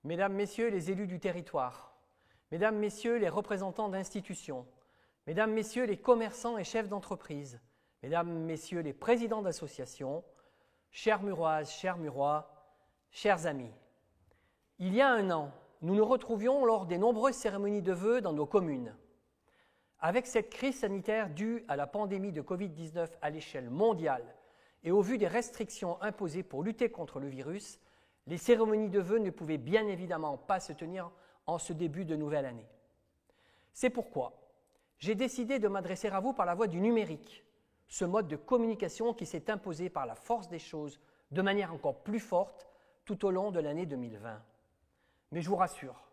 Mesdames, Messieurs les élus du territoire, Mesdames, Messieurs les représentants d'institutions, Mesdames, Messieurs les commerçants et chefs d'entreprise, Mesdames, Messieurs les présidents d'associations, chères Muroises, chers Murois, chers amis. Il y a un an, nous nous retrouvions lors des nombreuses cérémonies de vœux dans nos communes. Avec cette crise sanitaire due à la pandémie de Covid-19 à l'échelle mondiale et au vu des restrictions imposées pour lutter contre le virus, les cérémonies de vœux ne pouvaient bien évidemment pas se tenir en ce début de nouvelle année. C'est pourquoi j'ai décidé de m'adresser à vous par la voie du numérique, ce mode de communication qui s'est imposé par la force des choses de manière encore plus forte tout au long de l'année 2020. Mais je vous rassure,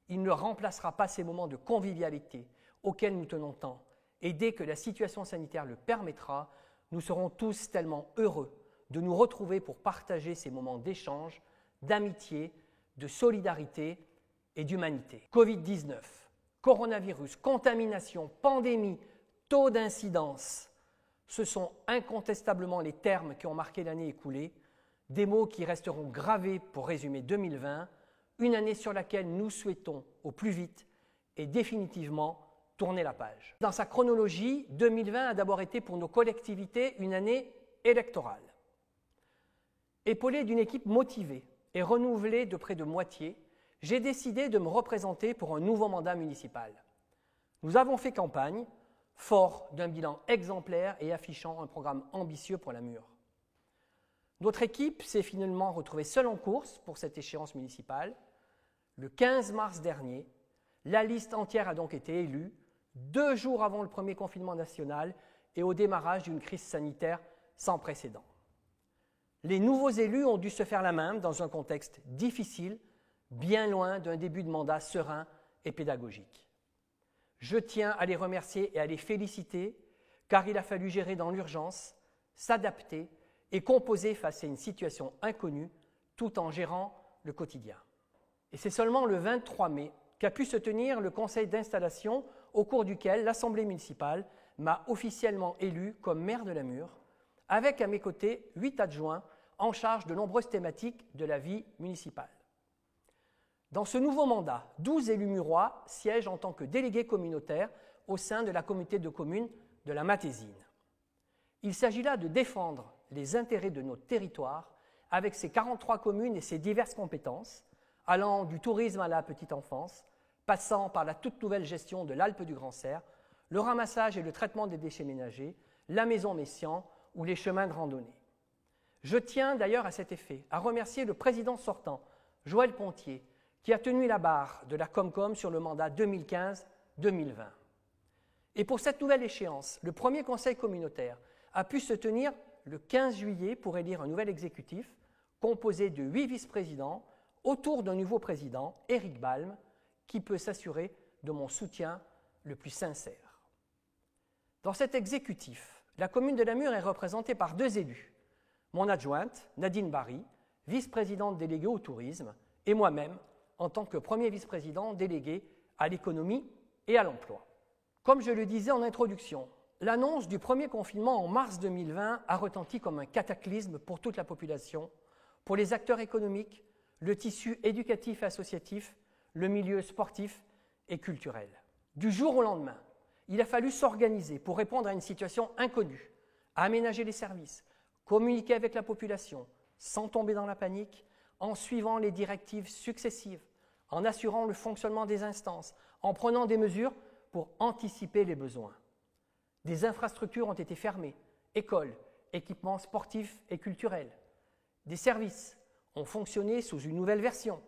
il ne remplacera pas ces moments de convivialité auxquels nous tenons tant, et dès que la situation sanitaire le permettra, nous serons tous tellement heureux de nous retrouver pour partager ces moments d'échange, d'amitié, de solidarité et d'humanité. Covid-19, coronavirus, contamination, pandémie, taux d'incidence, ce sont incontestablement les termes qui ont marqué l'année écoulée, des mots qui resteront gravés pour résumer 2020, une année sur laquelle nous souhaitons au plus vite et définitivement tourner la page. Dans sa chronologie, 2020 a d'abord été pour nos collectivités une année électorale. Épaulé d'une équipe motivée et renouvelée de près de moitié, j'ai décidé de me représenter pour un nouveau mandat municipal. Nous avons fait campagne, fort d'un bilan exemplaire et affichant un programme ambitieux pour la Mure. Notre équipe s'est finalement retrouvée seule en course pour cette échéance municipale. Le 15 mars dernier, la liste entière a donc été élue, 2 jours avant le premier confinement national et au démarrage d'une crise sanitaire sans précédent. Les nouveaux élus ont dû se faire la main dans un contexte difficile, bien loin d'un début de mandat serein et pédagogique. Je tiens à les remercier et à les féliciter, car il a fallu gérer dans l'urgence, s'adapter et composer face à une situation inconnue, tout en gérant le quotidien. Et c'est seulement le 23 mai qu'a pu se tenir le conseil d'installation au cours duquel l'Assemblée municipale m'a officiellement élu comme maire de la Mure, avec à mes côtés 8 adjoints en charge de nombreuses thématiques de la vie municipale. Dans ce nouveau mandat, 12 élus murois siègent en tant que délégués communautaires au sein de la communauté de communes de la Matésine. Il s'agit là de défendre les intérêts de notre territoire avec ses 43 communes et ses diverses compétences, allant du tourisme à la petite enfance, passant par la toute nouvelle gestion de l'Alpe du Grand Serre, le ramassage et le traitement des déchets ménagers, la maison Messian ou les chemins de randonnée. Je tiens d'ailleurs à cet effet à remercier le président sortant, Joël Pontier, qui a tenu la barre de la Comcom sur le mandat 2015-2020. Et pour cette nouvelle échéance, le premier conseil communautaire a pu se tenir le 15 juillet pour élire un nouvel exécutif composé de 8 vice-présidents autour d'un nouveau président, Éric Balme, qui peut s'assurer de mon soutien le plus sincère. Dans cet exécutif, la commune de la Mure est représentée par 2 élus, mon adjointe, Nadine Barry, vice-présidente déléguée au tourisme, et moi-même, en tant que premier vice-président délégué à l'économie et à l'emploi. Comme je le disais en introduction, l'annonce du premier confinement en mars 2020 a retenti comme un cataclysme pour toute la population, pour les acteurs économiques, le tissu éducatif et associatif, le milieu sportif et culturel. Du jour au lendemain, il a fallu s'organiser pour répondre à une situation inconnue, aménager les services, communiquer avec la population sans tomber dans la panique, en suivant les directives successives, en assurant le fonctionnement des instances, en prenant des mesures pour anticiper les besoins. Des infrastructures ont été fermées, écoles, équipements sportifs et culturels. Des services ont fonctionné sous une nouvelle version,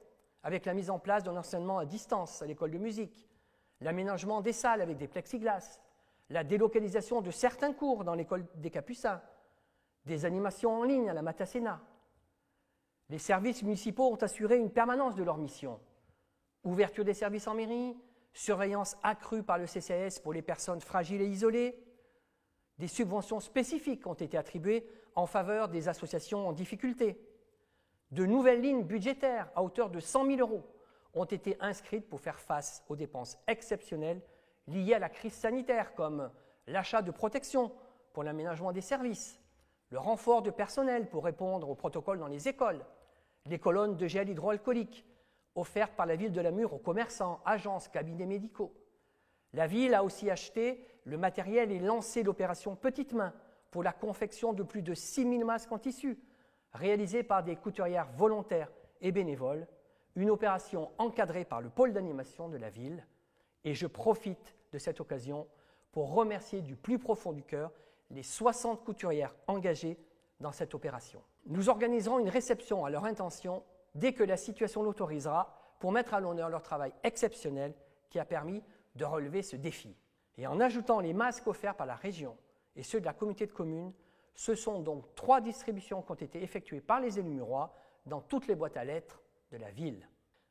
avec la mise en place d'un enseignement à distance à l'école de musique, l'aménagement des salles avec des plexiglas, la délocalisation de certains cours dans l'école des Capucins, des animations en ligne à la Matacena. Les services municipaux ont assuré une permanence de leur mission. Ouverture des services en mairie, surveillance accrue par le CCAS pour les personnes fragiles et isolées. Des subventions spécifiques ont été attribuées en faveur des associations en difficulté. De nouvelles lignes budgétaires à hauteur de 100 000 € ont été inscrites pour faire face aux dépenses exceptionnelles liées à la crise sanitaire, comme l'achat de protection pour l'aménagement des services, le renfort de personnel pour répondre aux protocoles dans les écoles, les colonnes de gel hydroalcoolique, offertes par la ville de Namur aux commerçants, agences, cabinets médicaux. La ville a aussi acheté le matériel et lancé l'opération Petite Main pour la confection de plus de 6000 masques en tissu, réalisés par des couturières volontaires et bénévoles, une opération encadrée par le pôle d'animation de la ville. Et je profite de cette occasion pour remercier du plus profond du cœur les 60 couturières engagées dans cette opération. Nous organiserons une réception à leur intention dès que la situation l'autorisera pour mettre à l'honneur leur travail exceptionnel qui a permis de relever ce défi. Et en ajoutant les masques offerts par la région et ceux de la communauté de communes, ce sont donc 3 distributions qui ont été effectuées par les élus murois dans toutes les boîtes à lettres de la ville.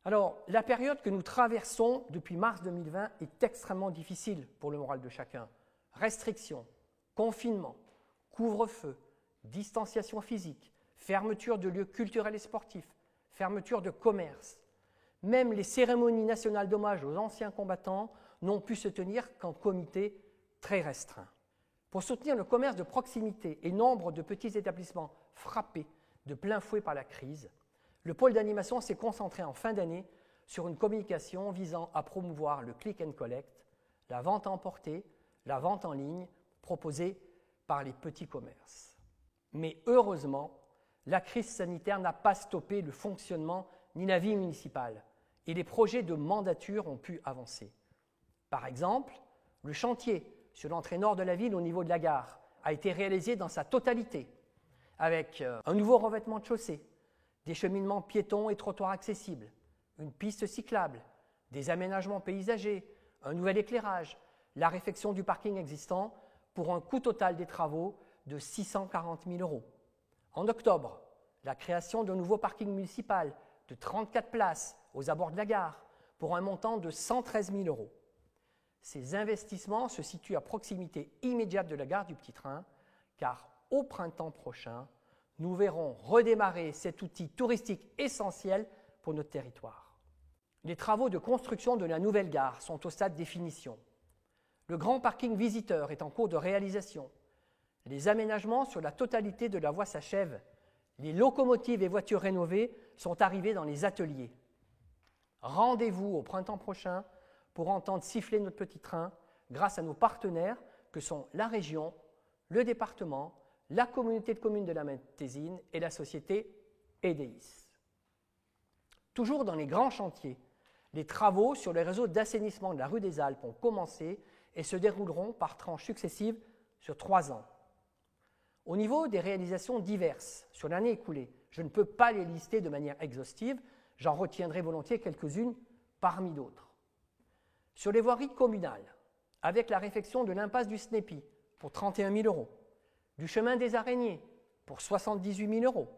Alors, la période que nous traversons depuis mars 2020 est extrêmement difficile pour le moral de chacun. Restrictions, confinement, couvre-feu, distanciation physique, fermeture de lieux culturels et sportifs, fermeture de commerces. Même les cérémonies nationales d'hommage aux anciens combattants n'ont pu se tenir qu'en comité très restreint. Pour soutenir le commerce de proximité et nombre de petits établissements frappés de plein fouet par la crise, le pôle d'animation s'est concentré en fin d'année sur une communication visant à promouvoir le click and collect, la vente à emporter, la vente en ligne proposée par les petits commerces. Mais heureusement, la crise sanitaire n'a pas stoppé le fonctionnement ni la vie municipale et les projets de mandature ont pu avancer. Par exemple, le chantier sur l'entrée nord de la ville au niveau de la gare a été réalisé dans sa totalité, avec un nouveau revêtement de chaussée, des cheminements piétons et trottoirs accessibles, une piste cyclable, des aménagements paysagers, un nouvel éclairage, la réfection du parking existant pour un coût total des travaux de 640 000 €. En octobre, la création d'un nouveau parking municipal de 34 places aux abords de la gare pour un montant de 113 000 €. Ces investissements se situent à proximité immédiate de la gare du Petit Train, car au printemps prochain, nous verrons redémarrer cet outil touristique essentiel pour notre territoire. Les travaux de construction de la nouvelle gare sont au stade de finition. Le grand parking visiteur est en cours de réalisation. Les aménagements sur la totalité de la voie s'achèvent. Les locomotives et voitures rénovées sont arrivées dans les ateliers. Rendez-vous au printemps prochain pour entendre siffler notre petit train grâce à nos partenaires que sont la région, le département, la communauté de communes de la Métésine et la société EDEIS. Toujours dans les grands chantiers, les travaux sur les réseaux d'assainissement de la rue des Alpes ont commencé et se dérouleront par tranches successives sur 3 ans. Au niveau des réalisations diverses sur l'année écoulée, je ne peux pas les lister de manière exhaustive, j'en retiendrai volontiers quelques-unes parmi d'autres. Sur les voiries communales, avec la réfection de l'impasse du Snépi pour 31 000 €, du chemin des Araignées pour 78 000 €,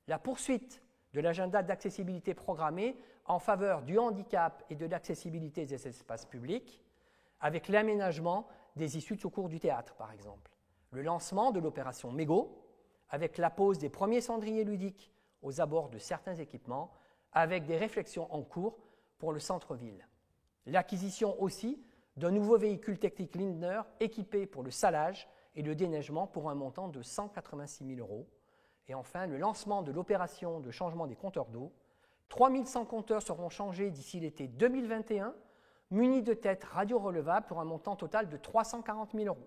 la poursuite de l'agenda d'accessibilité programmé en faveur du handicap et de l'accessibilité des espaces publics, avec l'aménagement des issues de secours du théâtre, par exemple. Le lancement de l'opération Mégot, avec la pose des premiers cendriers ludiques aux abords de certains équipements, avec des réflexions en cours pour le centre-ville. L'acquisition aussi d'un nouveau véhicule technique Lindner équipé pour le salage et le déneigement pour un montant de 186 000 €. Et enfin, le lancement de l'opération de changement des compteurs d'eau. 3100 compteurs seront changés d'ici l'été 2021, munis de têtes radio-relevables pour un montant total de 340 000 €.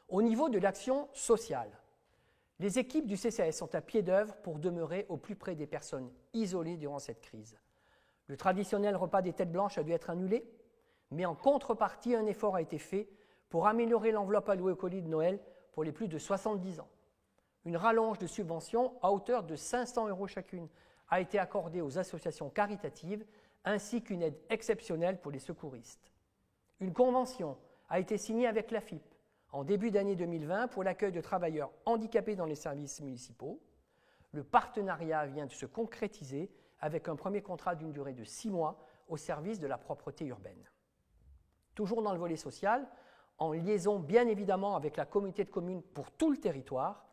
Au niveau de l'action sociale, les équipes du CCAS sont à pied d'œuvre pour demeurer au plus près des personnes isolées durant cette crise. Le traditionnel repas des têtes blanches a dû être annulé, mais en contrepartie, un effort a été fait pour améliorer l'enveloppe allouée au colis de Noël pour les plus de 70 ans. Une rallonge de subventions à hauteur de 500 € chacune a été accordée aux associations caritatives ainsi qu'une aide exceptionnelle pour les secouristes. Une convention a été signée avec l'AFIP en début d'année 2020 pour l'accueil de travailleurs handicapés dans les services municipaux. Le partenariat vient de se concrétiser avec un premier contrat d'une durée de 6 mois au service de la propreté urbaine. Toujours dans le volet social, en liaison bien évidemment avec la communauté de communes pour tout le territoire,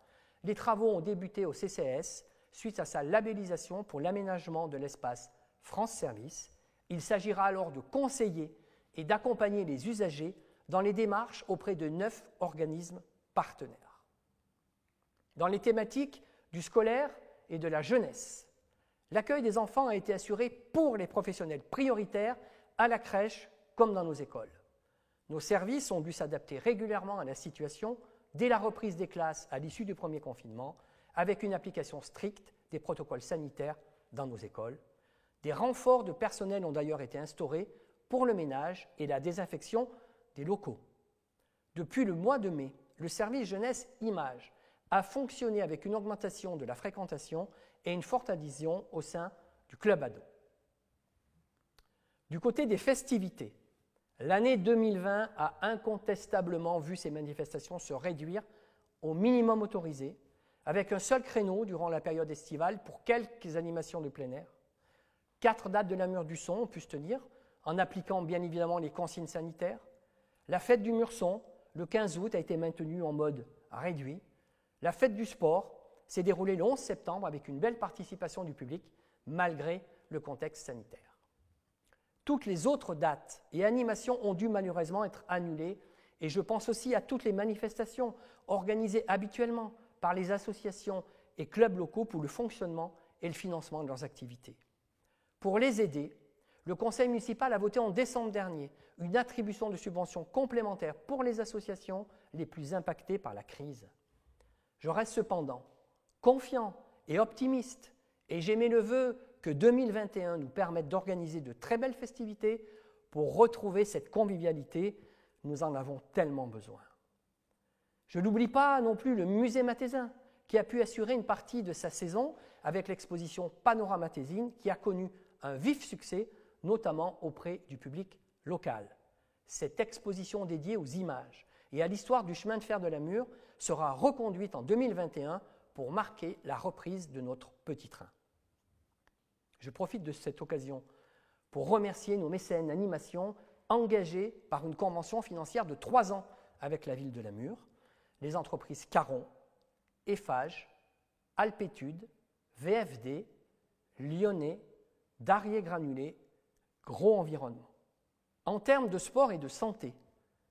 les travaux ont débuté au CCAS suite à sa labellisation pour l'aménagement de l'espace France Service. Il s'agira alors de conseiller et d'accompagner les usagers dans les démarches auprès de 9 organismes partenaires. Dans les thématiques du scolaire et de la jeunesse, L'accueil des enfants a été assuré pour les professionnels prioritaires à la crèche comme dans nos écoles. Nos services ont dû s'adapter régulièrement à la situation dès la reprise des classes à l'issue du premier confinement, avec une application stricte des protocoles sanitaires dans nos écoles. Des renforts de personnel ont d'ailleurs été instaurés pour le ménage et la désinfection des locaux. Depuis le mois de mai, le service jeunesse Images a fonctionné avec une augmentation de la fréquentation et une forte adhésion au sein du club ado. Du côté des festivités, l'année 2020 a incontestablement vu ces manifestations se réduire au minimum autorisé, avec un seul créneau durant la période estivale pour quelques animations de plein air. 4 dates de la Mûre du Son ont pu se tenir, en appliquant bien évidemment les consignes sanitaires. La fête du Mûrson, le 15 août, a été maintenue en mode réduit. La fête du sport s'est déroulée le 11 septembre avec une belle participation du public, malgré le contexte sanitaire. Toutes les autres dates et animations ont dû malheureusement être annulées, et je pense aussi à toutes les manifestations organisées habituellement par les associations et clubs locaux pour le fonctionnement et le financement de leurs activités. Pour les aider, le conseil municipal a voté en décembre dernier une attribution de subventions complémentaires pour les associations les plus impactées par la crise. Je reste cependant confiant et optimiste, et j'émets le vœu que 2021 nous permette d'organiser de très belles festivités pour retrouver cette convivialité. Nous en avons tellement besoin. Je n'oublie pas non plus le musée Mathésin, qui a pu assurer une partie de sa saison avec l'exposition Panorama Mathésine, qui a connu un vif succès, notamment auprès du public local. Cette exposition dédiée aux images et à l'histoire du chemin de fer de la Mûre sera reconduite en 2021 pour marquer la reprise de notre petit train. Je profite de cette occasion pour remercier nos mécènes animation engagés par une convention financière de 3 ans avec la ville de la Mûre, les entreprises Caron, Eiffage, Alpétude, VFD, Lyonnais, Darrier Granulé, Gros Environnement. En termes de sport et de santé,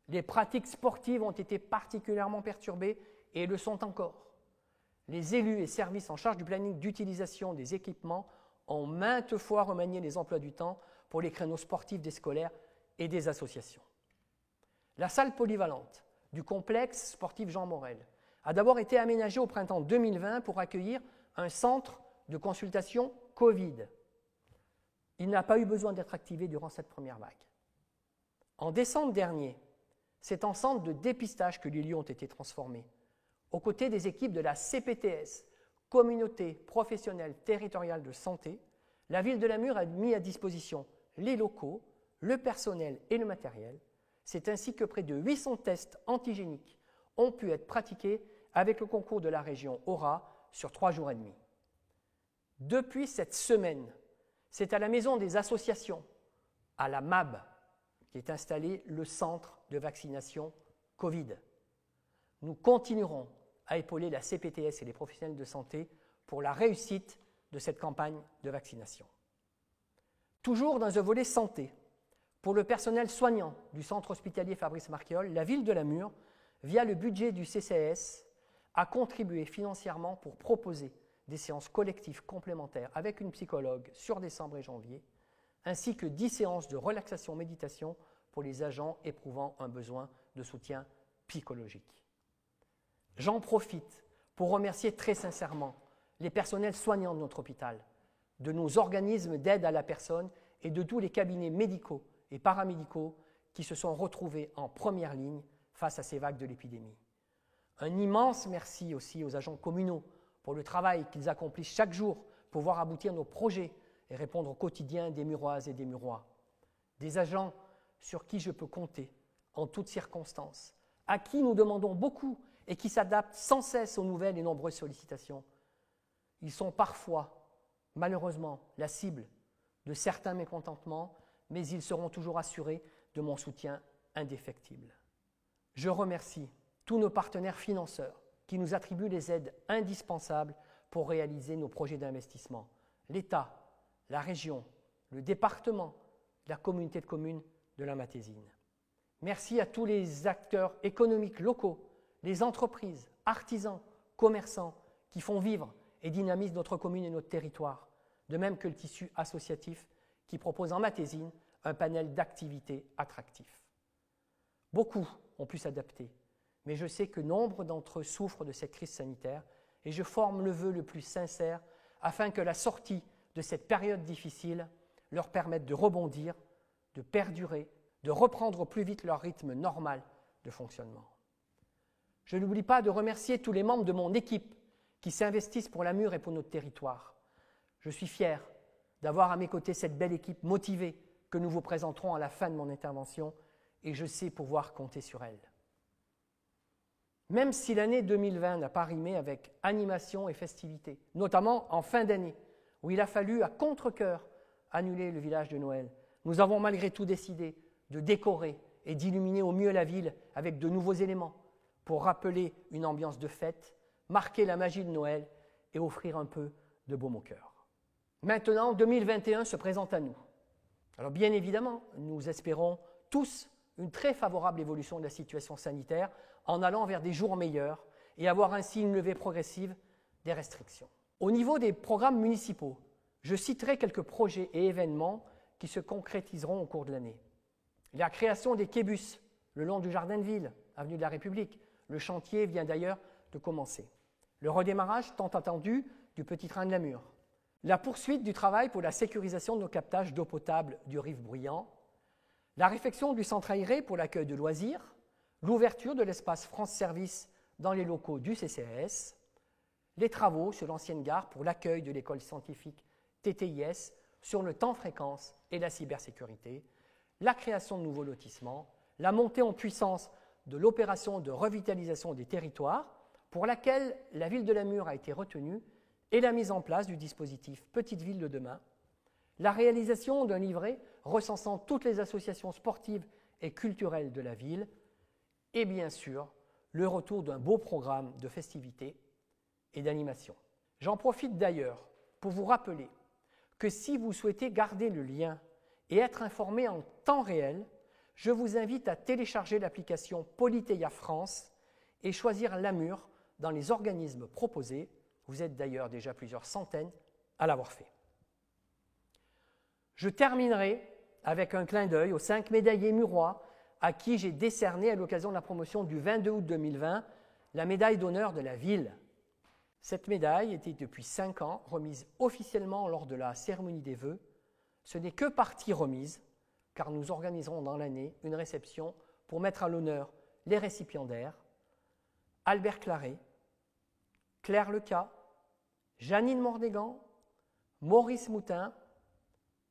les pratiques sportives ont été particulièrement perturbées et le sont encore. Les élus et services en charge du planning d'utilisation des équipements ont maintes fois remanié les emplois du temps pour les créneaux sportifs des scolaires et des associations. La salle polyvalente du complexe sportif Jean Morel a d'abord été aménagée au printemps 2020 pour accueillir un centre de consultation Covid. Il n'a pas eu besoin d'être activé durant cette première vague. En décembre dernier, c'est en centre de dépistage que les lieux ont été transformés, aux côtés des équipes de la CPTS, Communauté professionnelle territoriale de santé. La ville de la Mûre a mis à disposition les locaux, le personnel et le matériel. C'est ainsi que près de 800 tests antigéniques ont pu être pratiqués avec le concours de la région Aura sur 3 jours et demi. Depuis cette semaine, c'est à la Maison des associations, à la MAB, qu'est installé le centre de vaccination Covid. Nous continuerons à épauler la CPTS et les professionnels de santé pour la réussite de cette campagne de vaccination. Toujours dans un volet santé, pour le personnel soignant du centre hospitalier Fabrice Marquiol, la ville de la Mûre, via le budget du CCAS, a contribué financièrement pour proposer des séances collectives complémentaires avec une psychologue sur décembre et janvier, ainsi que 10 séances de relaxation-méditation pour les agents éprouvant un besoin de soutien psychologique. J'en profite pour remercier très sincèrement les personnels soignants de notre hôpital, de nos organismes d'aide à la personne et de tous les cabinets médicaux et paramédicaux qui se sont retrouvés en première ligne face à ces vagues de l'épidémie. Un immense merci aussi aux agents communaux pour le travail qu'ils accomplissent chaque jour pour voir aboutir nos projets et répondre au quotidien des Muroises et des Murois. Des agents sur qui je peux compter en toutes circonstances, à qui nous demandons beaucoup et qui s'adaptent sans cesse aux nouvelles et nombreuses sollicitations. Ils sont parfois, malheureusement, la cible de certains mécontentements, mais ils seront toujours assurés de mon soutien indéfectible. Je remercie tous nos partenaires financeurs qui nous attribuent les aides indispensables pour réaliser nos projets d'investissement. L'État, la région, le département, la communauté de communes de la Matésine. Merci à tous les acteurs économiques locaux, les entreprises, artisans, commerçants qui font vivre et dynamisent notre commune et notre territoire. de même que le tissu associatif qui propose en Matésine un panel d'activités attractifs. Beaucoup ont pu s'adapter, mais je sais que nombre d'entre eux souffrent de cette crise sanitaire et je forme le vœu le plus sincère afin que la sortie de cette période difficile leur permette de rebondir, de perdurer, de reprendre au plus vite leur rythme normal de fonctionnement. Je n'oublie pas de remercier tous les membres de mon équipe qui s'investissent pour la Mure et pour notre territoire. Je suis fier d'avoir à mes côtés cette belle équipe motivée que nous vous présenterons à la fin de mon intervention et je sais pouvoir compter sur elle. Même si l'année 2020 n'a pas rimé avec animation et festivité, notamment en fin d'année, où il a fallu à contre-cœur annuler le village de Noël, nous avons malgré tout décidé de décorer et d'illuminer au mieux la ville avec de nouveaux éléments pour rappeler une ambiance de fête, marquer la magie de Noël et offrir un peu de baume au cœur. Maintenant, 2021 se présente à nous. Alors bien évidemment, nous espérons tous une très favorable évolution de la situation sanitaire en allant vers des jours meilleurs et avoir ainsi une levée progressive des restrictions. Au niveau des programmes municipaux, je citerai quelques projets et événements qui se concrétiseront au cours de l'année. La création des quais-bus le long du Jardin de Ville, avenue de la République. Le chantier vient d'ailleurs de commencer. Le redémarrage tant attendu du petit train de la Mure. La poursuite du travail pour la sécurisation de nos captages d'eau potable du Rive Bruyant. La réfection du centre aéré pour l'accueil de loisirs. L'ouverture de l'espace France Service dans les locaux du CCAS. Les travaux sur l'ancienne gare pour l'accueil de l'école scientifique TTIS sur le temps fréquence et la cybersécurité. La création de nouveaux lotissements. La montée en puissance de l'opération de revitalisation des territoires pour laquelle la ville de la Mure a été retenue et la mise en place du dispositif Petite Ville de demain, la réalisation d'un livret recensant toutes les associations sportives et culturelles de la ville et bien sûr le retour d'un beau programme de festivités et d'animation. J'en profite d'ailleurs pour vous rappeler que si vous souhaitez garder le lien et être informé en temps réel, je vous invite à télécharger l'application Politeia France et choisir la Mure dans les organismes proposés. Vous êtes d'ailleurs déjà plusieurs centaines à l'avoir fait. Je terminerai avec un clin d'œil aux 5 médaillés murois à qui j'ai décerné à l'occasion de la promotion du 22 août 2020 la médaille d'honneur de la ville. Cette médaille était depuis 5 ans remise officiellement lors de la cérémonie des vœux. Ce n'est que partie remise, car nous organiserons dans l'année une réception pour mettre à l'honneur les récipiendaires Albert Claret, Claire Leca, Janine Mordégan, Maurice Moutin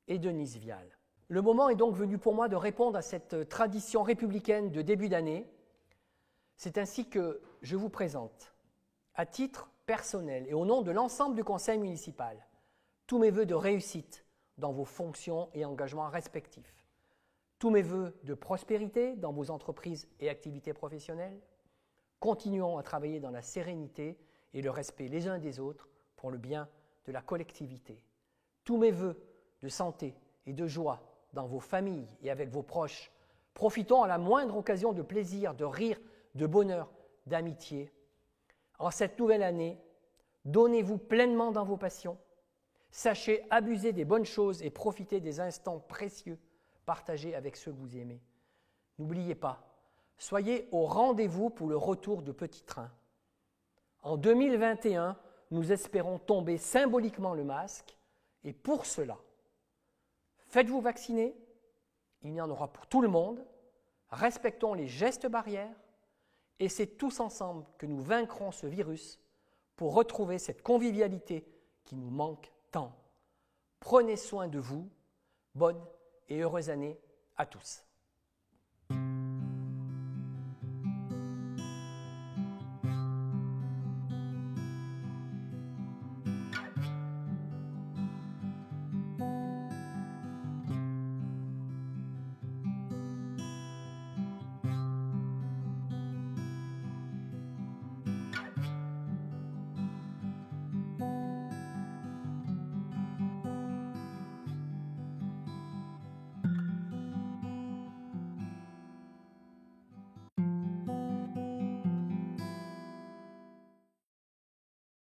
et Denise Vial. Le moment est donc venu pour moi de répondre à cette tradition républicaine de début d'année. C'est ainsi que je vous présente, à titre personnel et au nom de l'ensemble du conseil municipal, tous mes vœux de réussite dans vos fonctions et engagements respectifs, tous mes vœux de prospérité dans vos entreprises et activités professionnelles. Continuons à travailler dans la sérénité et le respect les uns des autres pour le bien de la collectivité. Tous mes vœux de santé et de joie dans vos familles et avec vos proches. Profitons à la moindre occasion de plaisir, de rire, de bonheur, d'amitié. En cette nouvelle année, donnez-vous pleinement dans vos passions. Sachez abuser des bonnes choses et profiter des instants précieux partagés avec ceux que vous aimez. N'oubliez pas, soyez au rendez-vous pour le retour de Petit Train. En 2021, nous espérons tomber symboliquement le masque et pour cela, faites-vous vacciner, il y en aura pour tout le monde, respectons les gestes barrières et c'est tous ensemble que nous vaincrons ce virus pour retrouver cette convivialité qui nous manque tant. Prenez soin de vous, bonne et heureuse année à tous.